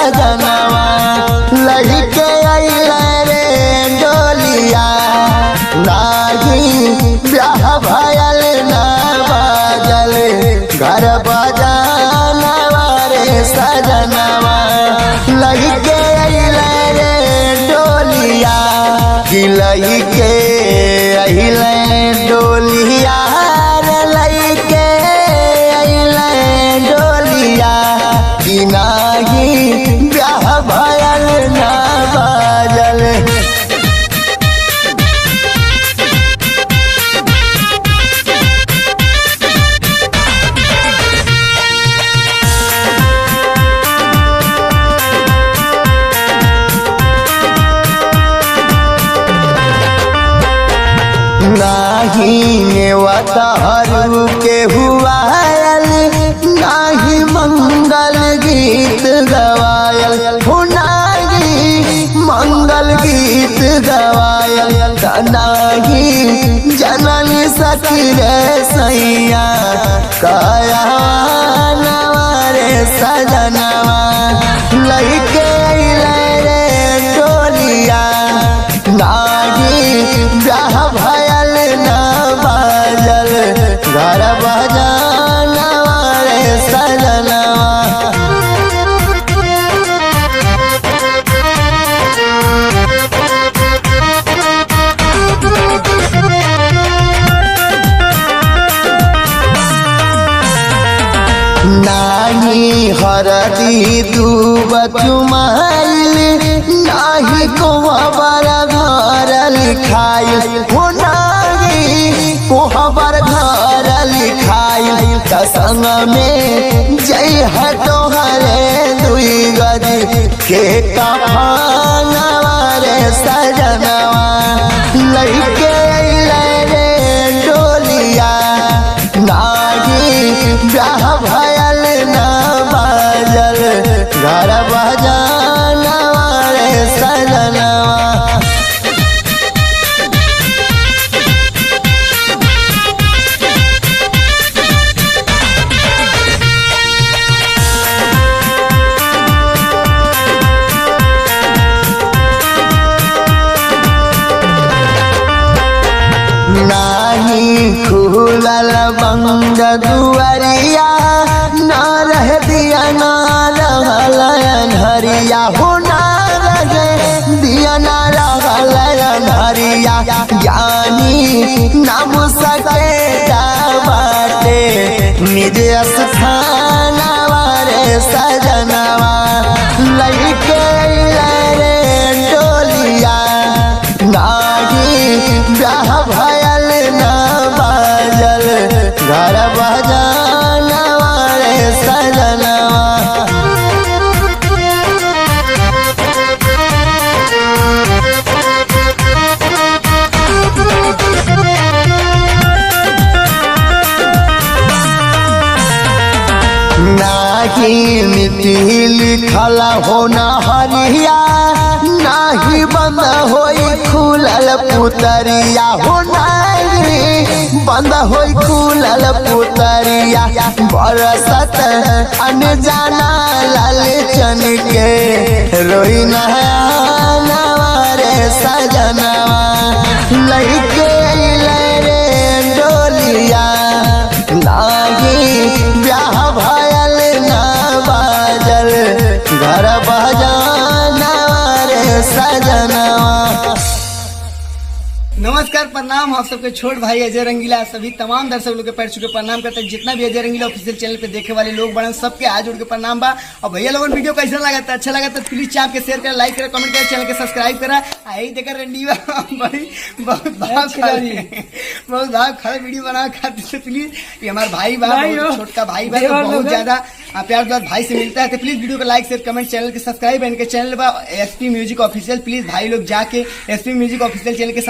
सजनवा लइके अइले रे डोलिया नाही ब्याह भयल ना बाजल घर बजानवा रे सजनवा लइके अइले रे डोलिया कि लइके अइले डोलिया रे लइके अइले डोलिया कि नाही ब्याह भयल ना बाजल। नाही नेवतारू के हुआयल नाही मंगल गीत गवायल हो नाही मंगल गीत गवायल नाही जननी सखी रे सैया काया नवारे सजनवा लइके अइले रे डोलिया नाही ब्याह भयल ना बाजल घर बजानवा रे सजनवा। नाही हरदी दूब चुमाइल नाही कोहबर घर लिखाइल हो नाही कोहबर घर लिखाइल संग में जय है तोहरे दुई गज के कफनवा रे सजनवा लइके अइले रे डोलिया नाही ब्याह भयल ना बाजल घर बजानवा रे सजनवा। नाही खुलल बंग दुआरिया ना रह दिया ना रहल अन्हरिया हो ना रह दिया ना रहल अन्हरिया ज्ञानी नाम सके बाटे निज स्थानवा रे सजनवा लइके अइले रे डोलिया नाही ब्याह भयल ना बाजल घर बजानवा रे सजनवा। नाही मिट्टी लिखल हो ना हरिया नाही बंद होई खुलल पुतरिया हो नाही बंद होई खुलल पुतरिया बरसत अनजाना लालचन के रोई नवा रे सजनवा लइके अइले रे डोलिया नाही ब्याह भयल ना बाजल घर बजानवा रे सजनवा। नमस्कार, प्रणाम। आप सबके छोट भाई अजय रंगीला सभी तमाम दर्शक लोग के पैर छू के प्रणाम करते हैं। जितना भी अजय रंगीला ऑफिशियल चैनल पे देखे वाले लोग बड़े सबके आज जोड़ के प्रणाम बा। और भैया लोगों वीडियो कैसा लगा था, अच्छा लगा तो प्लीज चाप के शेयर करें, लाइक करें, कमेंट करें, चैनल के सब्सक्राइब करें। यही देखकर रंडीवा बड़ी बहुत भाव खड़ा वीडियो बना खाते तो प्लीज ये हमारे भाई बा, छोटका भाई बा, बहुत ज्यादा प्यार दुलार भाई से मिलता है। तो प्लीज वीडियो को लाइक शेयर कमेंट, चैनल के सब्सक्राइब, इनके चैनल बा एसपी म्यूजिक ऑफिशियल। प्लीज भाई लोग जाके एसपी म्यूजिक ऑफिशियल चैनल के